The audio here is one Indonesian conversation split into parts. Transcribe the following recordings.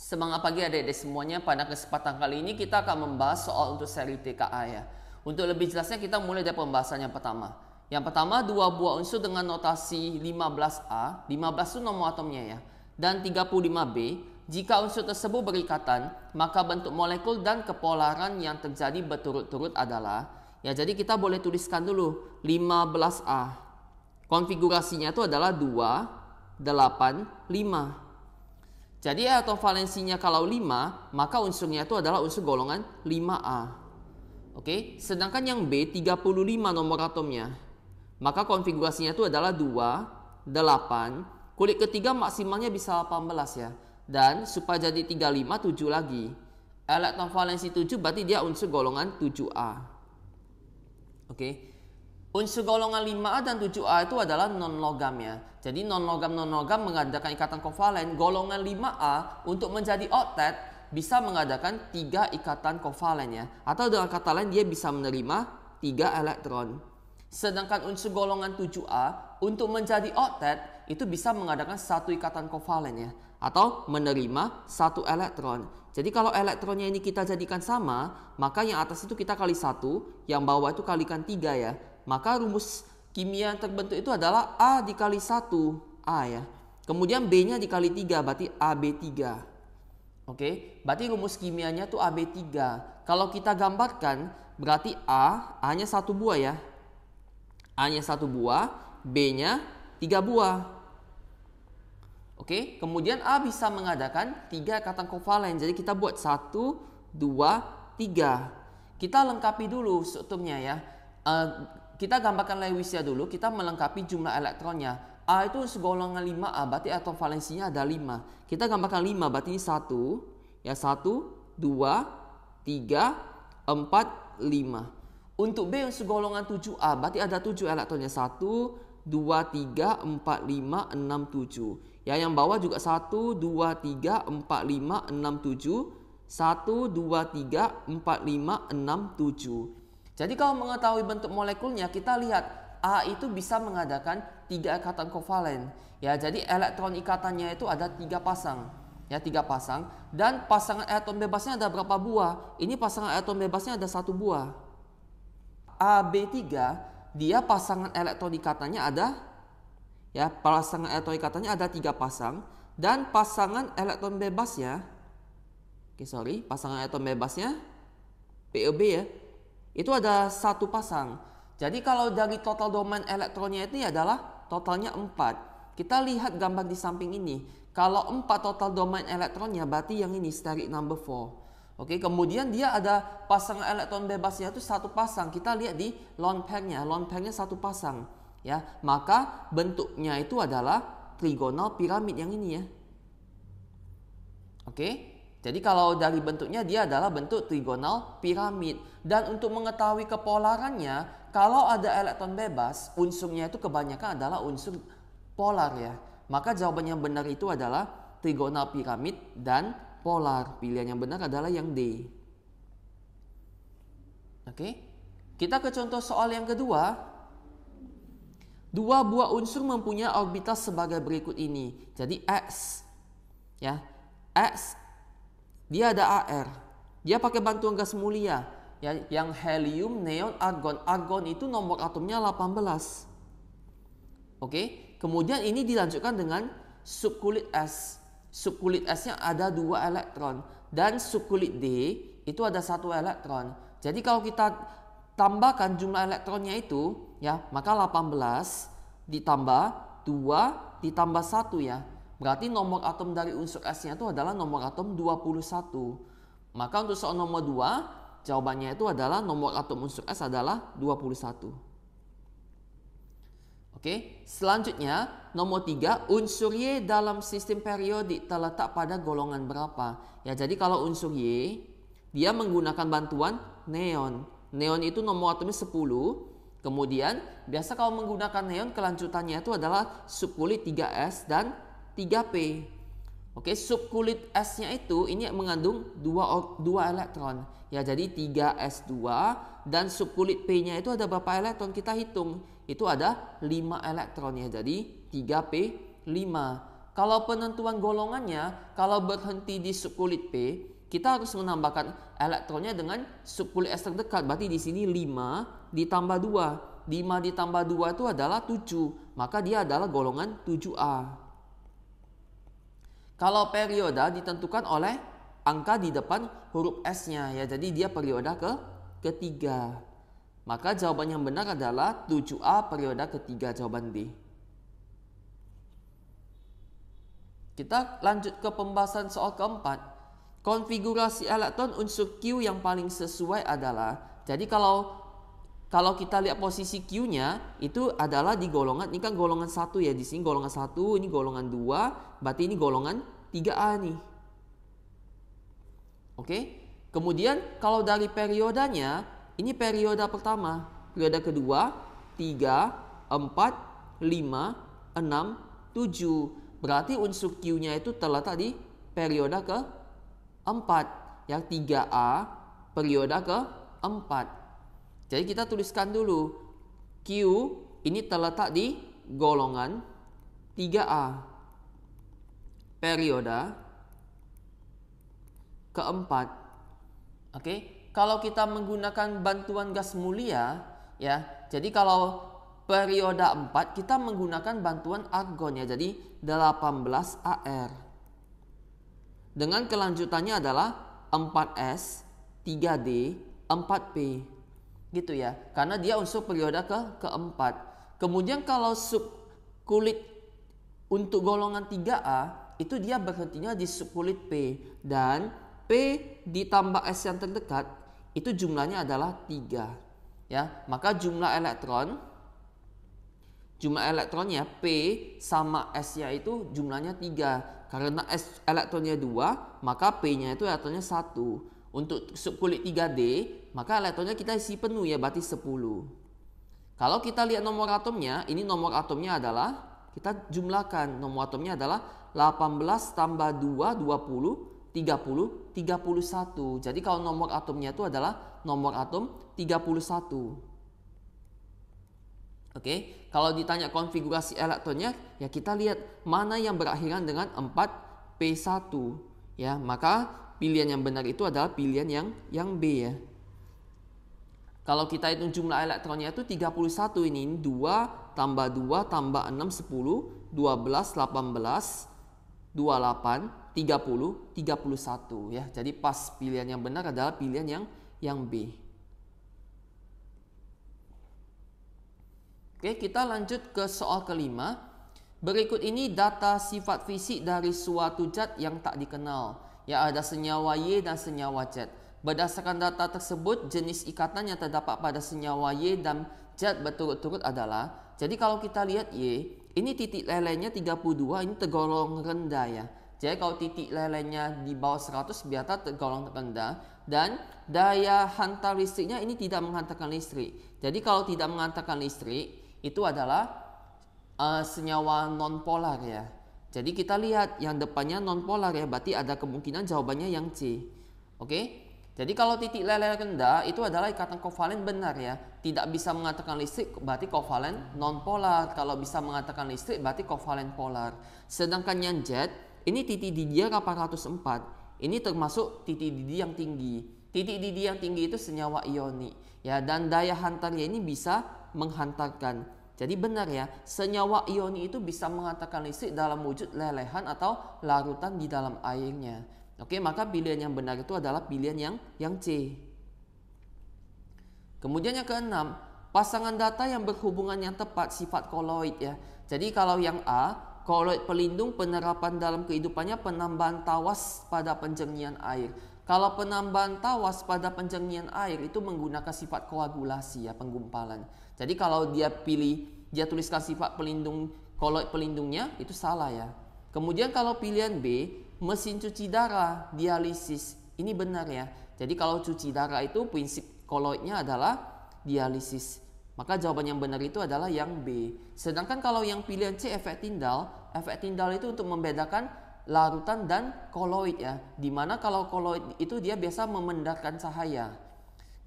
Semangat pagi adik-adik semuanya. Pada kesempatan kali ini kita akan membahas soal untuk seri TKA ya. Untuk lebih jelasnya kita mulai dari pembahasan yang pertama. Yang pertama, dua buah unsur dengan notasi 15A, 15 itu nomor atomnya ya, dan 35B. Jika unsur tersebut berikatan, maka bentuk molekul dan kepolaran yang terjadi berturut-turut adalah, ya jadi kita boleh tuliskan dulu 15A. Konfigurasinya itu adalah 2, 8, 5. Jadi atom valensinya kalau 5, maka unsurnya itu adalah unsur golongan 5A. Oke, sedangkan yang B 35 nomor atomnya. Maka konfigurasinya itu adalah 2, 8, kulit ketiga maksimalnya bisa 18 ya. Dan supaya jadi 35, 7 lagi. Elektron valensi 7 berarti dia unsur golongan 7A. Oke. Unsur golongan 5A dan 7A itu adalah non-logam ya. Jadi non-logam mengadakan ikatan kovalen. Golongan 5A untuk menjadi oktet bisa mengadakan 3 ikatan kovalen ya. Atau dengan kata lain dia bisa menerima 3 elektron. Sedangkan unsur golongan 7A untuk menjadi oktet itu bisa mengadakan 1 ikatan kovalen ya. Atau menerima 1 elektron. Jadi kalau elektronnya ini kita jadikan sama, maka yang atas itu kita kali 1, yang bawah itu kalikan 3 ya. Maka rumus kimia yang terbentuk itu adalah A dikali 1, A ya. Kemudian B-nya dikali 3, berarti AB3. Oke, berarti rumus kimianya itu AB3. Kalau kita gambarkan, berarti A-nya 1 buah ya. A-nya 1 buah, B-nya 3 buah. Oke, kemudian A bisa mengadakan 3 ikatan kovalen. Jadi kita buat 1, 2, 3. Kita lengkapi dulu strukturnya ya. Kita gambarkan Lewisnya dulu, kita melengkapi jumlah elektronnya. A itu segolongan 5A, berarti atom valensinya ada 5. Kita gambarkan 5, berarti ini 1. Ya 1, 2, 3, 4, 5. Untuk B yang segolongan 7A, berarti ada 7 elektronnya. 1, 2, 3, 4, 5, 6, 7. Ya yang bawah juga 1, 2, 3, 4, 5, 6, 7. 1, 2, 3, 4, 5, 6, 7. Jadi kalau mengetahui bentuk molekulnya, kita lihat A itu bisa mengadakan 3 ikatan kovalen. Ya, jadi elektron ikatannya itu ada 3 pasang. Ya, 3 pasang. Dan pasangan elektron bebasnya ada berapa buah? Ini pasangan elektron bebasnya ada 1 buah. AB3, dia pasangan elektron ikatannya ada, ya, pasangan elektron ikatannya ada 3 pasang. Dan pasangan elektron bebasnya, pasangan elektron bebasnya, PEB ya, itu ada 1 pasang. Jadi kalau dari total domain elektronnya itu adalah totalnya 4. Kita lihat gambar di samping ini. Kalau 4 total domain elektronnya berarti yang ini steric number 4. Oke, kemudian dia ada pasangan elektron bebasnya itu 1 pasang. Kita lihat di lone pairnya. Lone pairnya 1 pasang. Ya, maka bentuknya itu adalah trigonal piramid yang ini ya. Oke. Jadi kalau dari bentuknya dia adalah bentuk trigonal piramid. Dan untuk mengetahui kepolarannya, kalau ada elektron bebas, unsurnya itu kebanyakan adalah unsur polar ya. Maka jawaban yang benar itu adalah trigonal piramid dan polar. Pilihan yang benar adalah yang D. Oke. Kita ke contoh soal yang kedua. 2 buah unsur mempunyai orbital sebagai berikut ini. Jadi X. Ya. X dia ada AR. Dia pakai bantuan gas mulia. Ya, yang helium, neon, argon. Argon itu nomor atomnya 18. Oke. Kemudian ini dilanjutkan dengan subkulit S. Subkulit S-nya ada 2 elektron. Dan subkulit D itu ada 1 elektron. Jadi kalau kita tambahkan jumlah elektronnya itu, ya, maka 18 ditambah 2 ditambah 1 ya. Berarti nomor atom dari unsur S-nya itu adalah nomor atom 21. Maka untuk soal nomor 2, jawabannya itu adalah nomor atom unsur S adalah 21. Oke, selanjutnya nomor 3, unsur Y dalam sistem periodik terletak pada golongan berapa? Ya, jadi kalau unsur Y, dia menggunakan bantuan neon. Neon itu nomor atomnya 10. Kemudian, biasa kalau menggunakan neon kelanjutannya itu adalah subkulit 3S dan 3P. Oke, subkulit S-nya itu ini mengandung 2 elektron. Ya, jadi 3S2 dan subkulit P-nya itu ada berapa elektron? Kita hitung. Itu ada 5 elektron ya. Jadi 3P5. Kalau penentuan golongannya, kalau berhenti di subkulit P, kita harus menambahkan elektronnya dengan subkulit S terdekat. Berarti di sini 5 ditambah 2. 5 ditambah 2 itu adalah 7. Maka dia adalah golongan 7A. Kalau perioda ditentukan oleh angka di depan huruf S-nya ya. Jadi dia perioda ketiga. Maka jawaban yang benar adalah 7A perioda ketiga, jawaban B. Kita lanjut ke pembahasan soal keempat. Konfigurasi elektron unsur Q yang paling sesuai adalah, jadi kalau kita lihat posisi Q-nya itu adalah di golongan, ini kan golongan 1 ya, di sini golongan 1, ini golongan 2, berarti ini golongan 3A nih. Oke. Kemudian kalau dari periodanya, ini perioda pertama, perioda kedua, 3, 4, 5, 6, 7. Berarti unsur Q-nya itu terletak di perioda ke-4, yang 3A perioda ke-4. Jadi kita tuliskan dulu, Q ini terletak di golongan 3A, perioda keempat. Oke, kalau kita menggunakan bantuan gas mulia, ya, jadi kalau perioda 4 kita menggunakan bantuan argon ya, jadi 18 AR. Dengan kelanjutannya adalah 4S, 3D, 4P. Gitu ya, karena dia unsur perioda keempat. Kemudian kalau subkulit untuk golongan 3A itu dia berhentinya di subkulit P, dan P ditambah S yang terdekat itu jumlahnya adalah 3 ya. Maka jumlah elektronnya P sama S-nya itu jumlahnya 3. Karena S elektronnya 2, maka P-nya itu elektronnya 1. Untuk subkulit 3D, maka elektronnya kita isi penuh ya, berarti 10. Kalau kita lihat nomor atomnya, ini nomor atomnya adalah, kita jumlahkan, nomor atomnya adalah 18 tambah 2, 20, 30, 31. Jadi kalau nomor atomnya itu adalah nomor atom 31. Oke, kalau ditanya konfigurasi elektronnya, ya kita lihat mana yang berakhiran dengan 4P1 ya, maka pilihan yang benar itu adalah pilihan yang B ya. Kalau kita hitung jumlah elektronnya itu 31, ini 2 tambah 2 tambah 6 10, 12 18, 28 30, 31 ya. Jadi pas, pilihan yang benar adalah pilihan yang B. Oke, kita lanjut ke soal kelima. Berikut ini data sifat fisik dari suatu zat yang tak dikenal. Ya, ada senyawa Y dan senyawa Z. Berdasarkan data tersebut, jenis ikatan yang terdapat pada senyawa Y dan Z berturut-turut adalah, jadi kalau kita lihat Y, ini titik lelenya 32, ini tergolong rendah ya. Jadi kalau titik lelenya di bawah 100 biasa tergolong rendah, dan daya hantar listriknya ini tidak menghantarkan listrik. Jadi kalau tidak menghantarkan listrik, itu adalah senyawa nonpolar ya. Jadi kita lihat yang depannya nonpolar ya, berarti ada kemungkinan jawabannya yang C. Oke? Jadi kalau titik lele rendah itu adalah ikatan kovalen benar ya. Tidak bisa mengatakan listrik berarti kovalen nonpolar. Kalau bisa mengatakan listrik berarti kovalen polar. Sedangkan yang Z, ini titik didih 804. Ini termasuk titik didih yang tinggi. Titik didih yang tinggi itu senyawa ionik ya, dan daya hantarnya ini bisa menghantarkan. Jadi benar ya, senyawa ioni itu bisa menghantarkan listrik dalam wujud lelehan atau larutan di dalam airnya. Oke, maka pilihan yang benar itu adalah pilihan yang C. Kemudian yang keenam, pasangan data yang berhubungan yang tepat sifat koloid ya. Jadi kalau yang A, koloid pelindung penerapan dalam kehidupannya penambahan tawas pada penjernihan air. Kalau penambahan tawas pada penjernihan air itu menggunakan sifat koagulasi ya, penggumpalan. Jadi kalau dia tuliskan sifat pelindung, koloid pelindungnya itu salah ya. Kemudian kalau pilihan B, mesin cuci darah, dialisis, ini benar ya. Jadi kalau cuci darah itu prinsip koloidnya adalah dialisis. Maka jawaban yang benar itu adalah yang B. Sedangkan kalau yang pilihan C, efek tindal itu untuk membedakan larutan dan koloid ya. Dimana kalau koloid itu dia biasa memendarkan cahaya.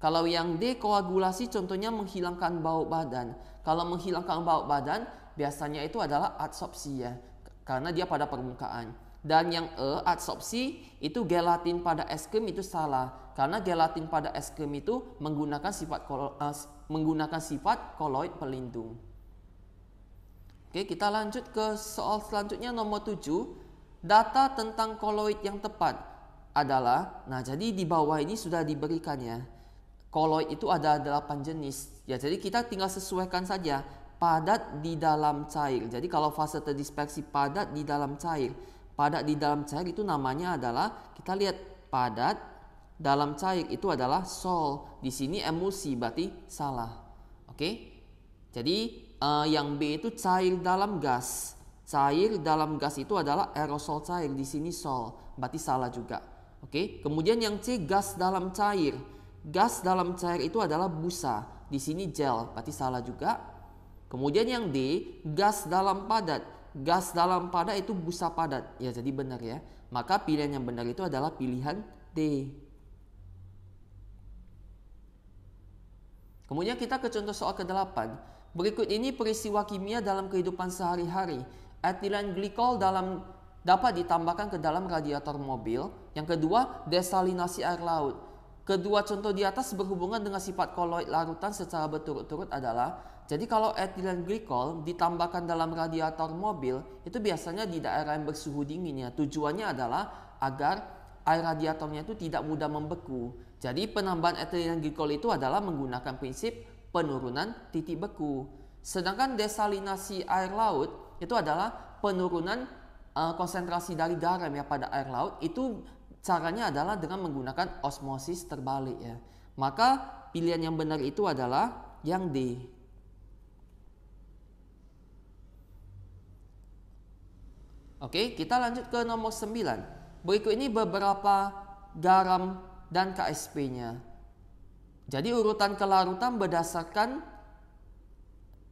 Kalau yang D, koagulasi, contohnya menghilangkan bau badan. Kalau menghilangkan bau badan biasanya itu adalah adsorpsi ya. karena dia pada permukaan. Dan yang adsorpsi itu gelatin pada es krim itu salah, karena gelatin pada es krim itu menggunakan sifat koloid pelindung. Oke, kita lanjut ke soal selanjutnya nomor 7. Data tentang koloid yang tepat adalah, nah jadi di bawah ini sudah diberikan ya. Koloid itu ada 8 jenis. Ya, jadi kita tinggal sesuaikan saja. Padat di dalam cair. Jadi kalau fase terdispersi padat di dalam cair. Padat di dalam cair itu namanya adalah, kita lihat padat dalam cair itu adalah sol. Di sini emulsi, berarti salah. Oke. Jadi yang B itu cair dalam gas. Cair dalam gas itu adalah aerosol cair, di sini sol, berarti salah juga. Oke. Kemudian yang C gas dalam cair. Gas dalam cair itu adalah busa, di sini gel, berarti salah juga. Kemudian yang D gas dalam padat. Gas dalam padat itu busa padat. Ya, jadi benar ya. Maka pilihan yang benar itu adalah pilihan D. Kemudian kita ke contoh soal ke-8. Berikut ini peristiwa kimia dalam kehidupan sehari-hari. Etilen glikol dapat ditambahkan ke dalam radiator mobil. Yang kedua, desalinasi air laut. Kedua contoh di atas berhubungan dengan sifat koloid larutan secara berturut-turut adalah, jadi kalau etilen glikol ditambahkan dalam radiator mobil, itu biasanya di daerah yang bersuhu dingin ya. Tujuannya adalah agar air radiatornya itu tidak mudah membeku. Jadi penambahan etilen glikol itu adalah menggunakan prinsip penurunan titik beku. Sedangkan desalinasi air laut itu adalah penurunan konsentrasi dari garam ya pada air laut. Itu caranya adalah dengan menggunakan osmosis terbalik ya. Maka pilihan yang benar itu adalah yang D. Oke, kita lanjut ke nomor 9. Berikut ini beberapa garam dan KSP-nya. Jadi urutan kelarutan berdasarkan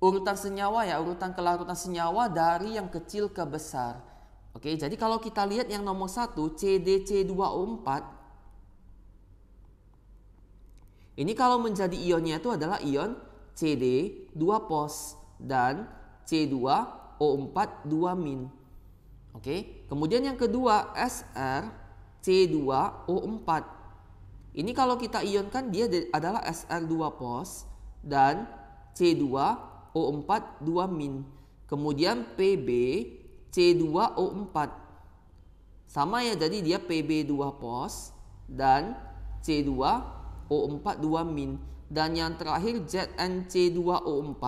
urutan senyawa ya, urutan kelarutan senyawa dari yang kecil ke besar. Oke, jadi kalau kita lihat yang nomor 1 CDC2O4, ini kalau menjadi ionnya itu adalah ion CD 2 pos dan C2O4 2-. Oke, kemudian yang kedua SR C2O4. Ini kalau kita ionkan dia adalah SR2 pos dan C2O4 2-. Kemudian PB C2O4. Sama ya, jadi dia PB 2 pos dan C2O4 2-. Dan yang terakhir ZnC2O4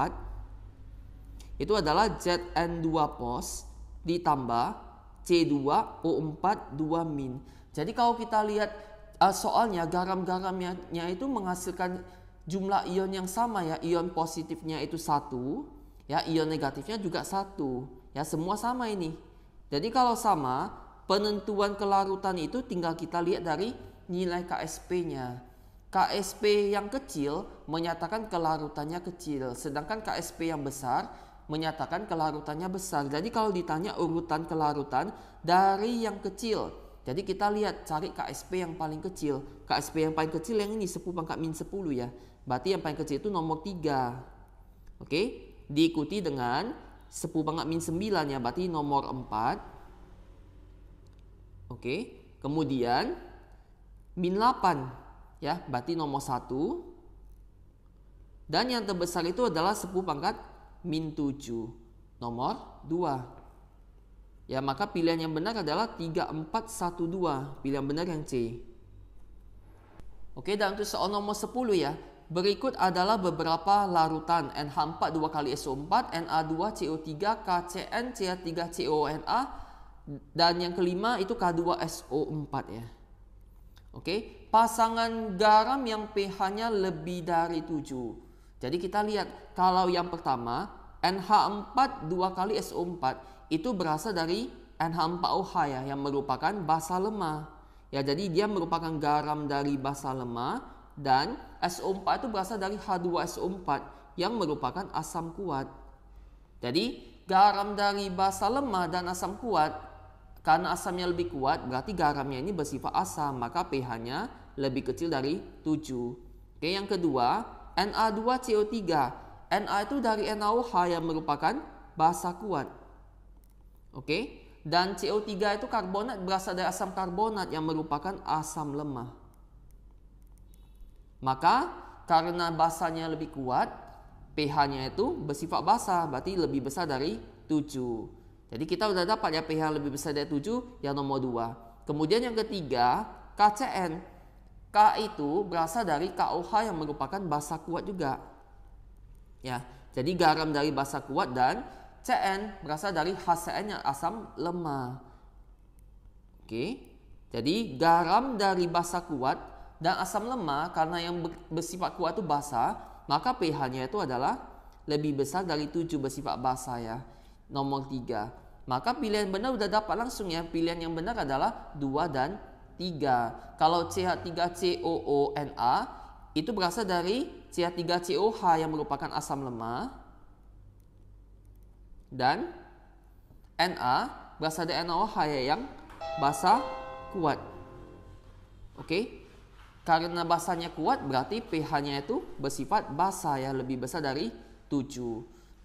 itu adalah Zn2 pos ditambah C2O4 2-. Jadi kalau kita lihat soalnya garam-garamnya itu menghasilkan jumlah ion yang sama ya. Ion positifnya itu 1 ya, ion negatifnya juga 1 ya, semua sama ini. Jadi kalau sama, penentuan kelarutan itu tinggal kita lihat dari nilai KSP-nya. KSP yang kecil menyatakan kelarutannya kecil, sedangkan KSP yang besar menyatakan kelarutannya besar. Jadi kalau ditanya urutan kelarutan dari yang kecil, jadi kita lihat cari KSP yang paling kecil. KSP yang paling kecil yang ini 10⁻⁻10 ya. Berarti yang paling kecil itu nomor 3. Oke, diikuti dengan 10⁻⁹ ya, berarti nomor 4. Oke, kemudian min 8 ya, berarti nomor 1. Dan yang terbesar itu adalah 10⁻⁻⁷, nomor 2. Ya, maka pilihan yang benar adalah 3412. Pilihan benar yang C. Oke, dan untuk soal nomor 10 ya. Berikut adalah beberapa larutan NH4 2 kali SO4, Na2CO3, KCN, CH3CONA, dan yang kelima itu K2SO4 ya. Oke, pasangan garam yang pH-nya lebih dari 7. Jadi kita lihat kalau yang pertama NH4 2 kali SO4 itu berasal dari NH4OH ya, yang merupakan basa lemah. Ya, jadi dia merupakan garam dari basa lemah, dan SO4 itu berasal dari H2SO4 yang merupakan asam kuat. Jadi garam dari basa lemah dan asam kuat, karena asamnya lebih kuat berarti garamnya ini bersifat asam, maka pH-nya lebih kecil dari 7. Oke, yang kedua Na2CO3. Na itu dari NaOH yang merupakan basa kuat. Oke. Dan CO3 itu karbonat berasal dari asam karbonat yang merupakan asam lemah. Maka karena basanya lebih kuat, pH-nya itu bersifat basa, berarti lebih besar dari 7. Jadi kita sudah dapat ya pH lebih besar dari 7 yang nomor 2. Kemudian yang ketiga, KCN. K itu berasal dari KOH yang merupakan basa kuat juga. Ya, jadi garam dari basa kuat dan CN berasal dari HCN yang asam lemah. Oke. Jadi garam dari basa kuat dan asam lemah karena yang bersifat kuat itu basa, maka pH-nya itu adalah lebih besar dari 7 bersifat basa ya. Nomor 3. Maka pilihan benar sudah dapat langsung ya. Pilihan yang benar adalah 2 dan 3. Kalau CH3COONA itu berasal dari CH3COH yang merupakan asam lemah. Dan Na berasal dari NaOH yang basa kuat. Oke. Karena basanya kuat berarti pH-nya itu bersifat basa ya, lebih besar dari 7.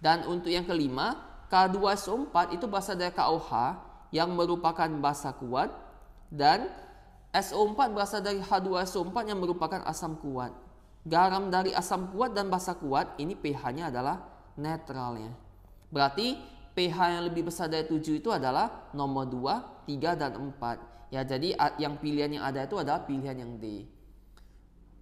Dan untuk yang kelima, K2SO4 itu berasal dari KOH yang merupakan basa kuat dan SO4 berasal dari H2SO4 yang merupakan asam kuat. Garam dari asam kuat dan basa kuat ini pH-nya adalah netral ya. Berarti pH yang lebih besar dari 7 itu adalah nomor 2, 3 dan 4. Ya, jadi yang pilihan yang ada itu adalah pilihan yang D.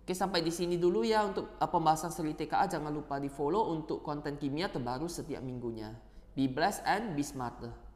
Oke, sampai di sini dulu ya untuk pembahasan seri TKA. Jangan lupa di follow untuk konten kimia terbaru setiap minggunya. Be blessed and be smarter.